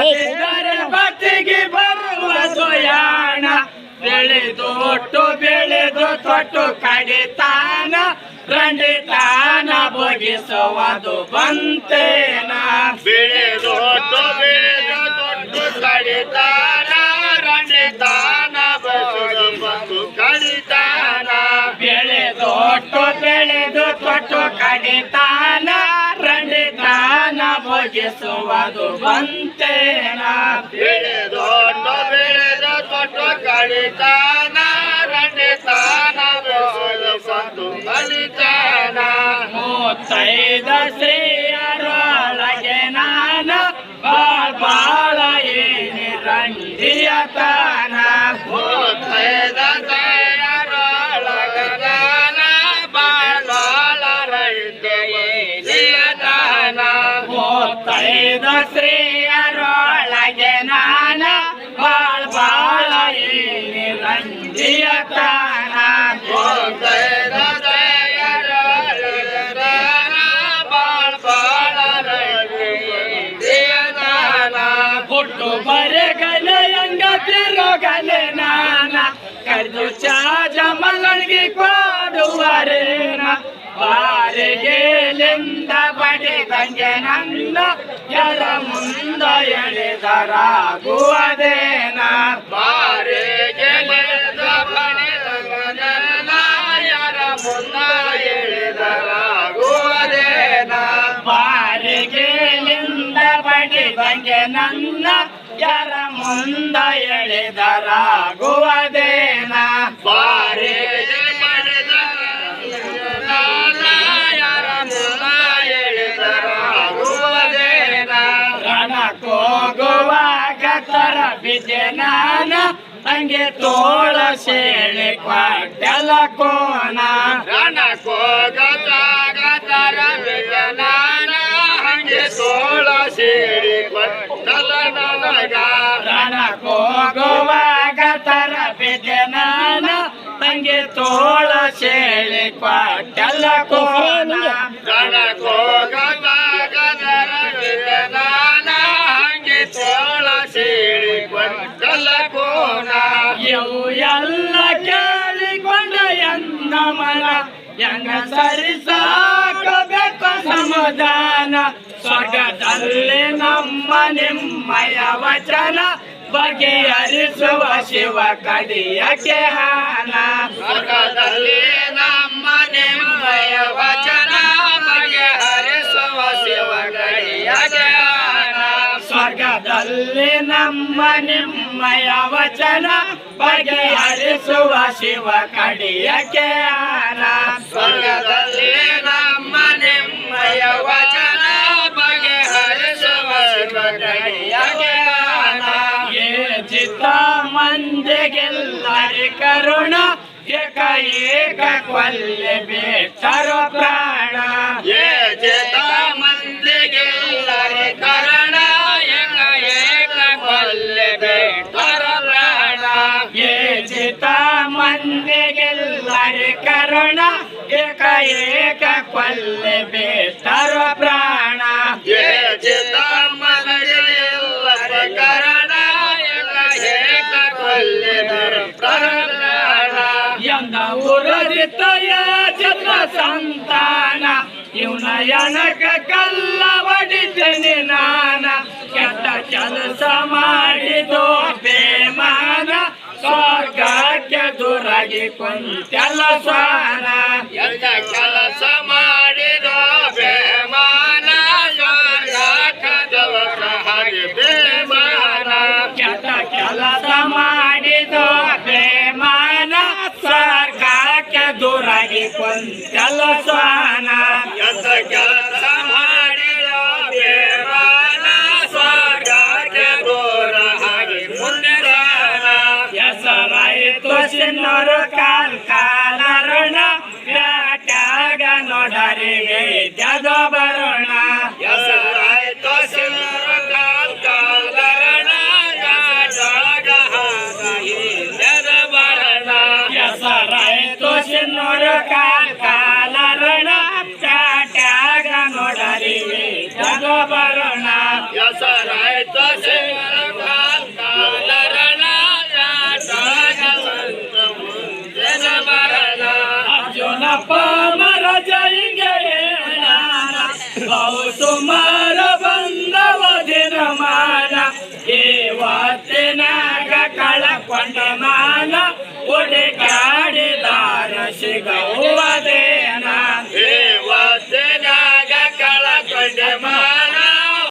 ಆದರೆ ಬತ್ತಿಗೆ ಬರುವ ಸೋಯಾಣ ಬೆಳೆದೊಟ್ಟು ತೊಟ್ಟು ಕಡಿತಾನ ರಂಡಿತಾನ ಭೋಗಿಸುವುದು ಬಂತೇನ ಬೆಳೆದೊಟ್ಟು ತೊಟ್ಟು ಕಡಿತಾನ ರಂಡಿತಾನ ಬಂದು ಕಡಿತಾನ ಬೆಳೆದೊಟ್ಟು ತೊಟ್ಟು ಕಡಿತಾನ ರಂಡಿತಾನ ಭೋಗಿಸುವುದು ಬಂತೇನ ಬೆಳೆದೊಟ್ಟು ತೊಟ್ಟು ಕಡಿತಾನ ರಂಡಿತಾನ ಬಂದು ಕಡಿತಾನ ಮೂತ್ತೈದ ಶ್ರೀಯರೊಳಗೆ ನಾನ ಬಾಳ ಏನಿ ರಂಡಿಯತಾನ ಮೂತ್ತೈದ ಮೂತ್ತೈದ ಶ್ರೀಯರೊಳಗೆ ನಾನ ಬಾಳ ಏನಿ ರಂಡಿಯತಾನ ಹುಟ್ಟು ಬರೆಗಲೆ ಹಂಗ ತಿರುಗಲೆ ನಾನ ಕರೆದು ಚಾಜ ಮಗಳಿಗೆ ಕೊಡುವರೇನ ಬಾರಿಗೆಲಿಂದ ಬಡಿದಂಗೆ ನನ್ನ ಯಾರ ಮುಂದ ಎಳೆದರಾಗುವುದೇನ ಬಾರಿಗೆಲಿಂದ ಬಡಿದಂಗೆ ಯಾರ ಮುಂದ ಎಳೆದರಾಗುವುದೇನ ಬಾರಿಗೆಲಿಂದ ಬಡಿದಂಗೆ ನನ್ನ ಯಾರ ಮುಂದ ಎಳೆದರಾಗುವುದೇನ ಬಾರಿಗೆ ರಣಕ್ಕೋಗುವಾಗ ತರ ಬಿದ್ದೆ ನಾನ ಹಂಗೆ ತೋಳ ಸೇಳಿ ಕ್ವಾಟಲ ಕೋನ ರಣಕ್ಕೋಗದಾಗ ತರ ನಾನ ಹಂಗೆ ತೋಳ ಸೇರಿ ಕೊಟ್ಟಲ ನನಗ ರಣಕ್ಕೋಗುವಾಗ ತರ ಬಿದ್ದೆ ನಾನ ಹಂಗೆ ತೋಳ ಸೇಳಿ ಕ್ವಾಟಲ ಕೋನ ರಣಕ್ಕೋಗದಾಗ ತರ ನಾನ ಹಂಗೆ ತೋಳ ಸೇರಿ ಕೊಟ್ಟಲ ಕೋನ ಇವು ಎಲ್ಲ ಕೇಳಿಕೊಂಡ ಎನ್ನ ಮನ ಹೆಂಗ ಸರಿಸಾಕಬೇಕು ಸಮಾಧಾನ ಸ್ವರ್ಗದಲ್ಲಿ ನಮ್ಮ ನಿಮ್ಮಯ ವಚನ ಬಗೆಹರಿಸುವ ಶಿವ ಕಡಿಯಕ್ಕೆ ಹಾನ ಸ್ವರ್ಗದಲ್ಲಿ ನಮ್ಮ ನಿಮ್ಮಯ ವಚನ ಬಗೆಹರಿಸುವ ಶಿವ ಕಡಿಯಕ್ಕೆ ಹಾನ ಸ್ವರ್ಗದಲ್ಲಿ ನಮ್ಮ ನಿಮ್ಮಯ ವಚನ ಬಗೆಹರಿಸುವ ಶಿವ ಕಡಿಯಕ್ಕೆ ಹಾನ ಸ್ವರ್ಗದಲ್ಲಿ ನಮ್ಮ ನಿಮ್ಮಯ ವಚನ ಬಗೆಹರಿಸುವ ಶಿವ ಕಡಿಯಕ್ಕೆ ಹಾನ ಏ ಚಿತ್ತ ಮಂದಿಗೆಲ್ಲರಿ ಕರುಣ ಏಕ ಕೊಲ್ಲೆ ಬೇಟರು ಪ್ರಾಣ ಏ ಚಿತ್ತ ಮಂದಿಗೆಲ್ಲರಿ ಕರುಣ ಏಕ ಕೊಲ್ಲೆ ಬೇಟರ ಪ್ರಾಣ ಏ ಚಿತ್ತ ಮಂದಿಗೆಲ್ಲರಿ ಕರುಣ ಏಕ ಕೊಲ್ಲೆ ಬೇಟರು ಪ್ರಾಣ ಏ ಚಿತ್ತ ಮಂದಿಗೆಲ್ಲರಿ ಕರುಣ ಏಕ ಕೊಲ್ಲೆ ಪ್ರಾಣ ಎಂದ ಊರದಿತ್ತಯ ಚಂದ ಸಂತಾನ ಇವನ ಎನಕ ಕಲ್ಲ ಹೊಡಿತೇನೆ ನಾನ ಕೆಟ್ಟ ಕೆಲಸ ಮಾಡಿದೋ ಬೇಮಾನ ಸ್ವರ್ಗಕ್ಕೆ ದೂರಾಗಿ ಕುಂತೆಲ್ಲ ಸ್ವಾನ ಎಂತ ಕೆಲಸ ಮಾಡಿದೋ ಬೇಮಾನ ಸ್ವರ್ಗಕ್ಕದವರ ಹಾಗೆ ಬೇಮಾನ ಕೆಟ್ಟ ಕೆಲಸ ಮಾಡಿದೋ ಬೇಮಾನ ಸ್ವರ್ಗಕ್ಕೆ ದೂರಾಗಿ ಕುಂತೆಲ್ಲ ಸ್ವಾನ ಎಂತ ಕೆಲಸ ಮಾಡಿದೋ ಬೇಮಾನ ಸ್ವರ್ಗಕ್ಕೆ ದೂರ ಹಾಗೆ ಮುಂದಿರಾನ ಹೆಸರಾಯಿತು ಸಿನ್ನೋರು ಕಾಲರಣ ಬ್ಯಾಟ್ಯಾಗ ನೋಡರಿಗೆ ತ್ಯಾಗ ಬರೋಣ ಹೆಸರಾಯ್ತು ಸಿನ್ನೋರ ಕಾಲರಣ ಬರಣ ಹೆಸರಾಯಿತು ಸಿನ್ನೋರು ಕಾಲರಣ ಬ್ಯಾಟ್ಯಾಗ ನೋಡರಿಗೆ ತ್ಯಾಗ ಬರೋಣ ಬರೋಣ ಹೆಸರಾಯ್ತು ಸಿಂಹರ ಕಾಲ್ ಕಾಲರಣ ಮುಂದಿನ ಮರಣ ಅರ್ಜುನಪ್ಪ ಮರಜ ಹಿಂಗೆ ಬಹು ಸುಮಾರ ಬಂದವ ದಿನಮಾನ ಇವತ್ತಿನಾಗ ಕಳಕೊಂಡ ಮಾನ ಹುಡುಕಾಡಿದಾರ ಸಿಗವುದೇನ ಇವತ್ತಿನಾಗ ಕಳಕೊಂಡೆ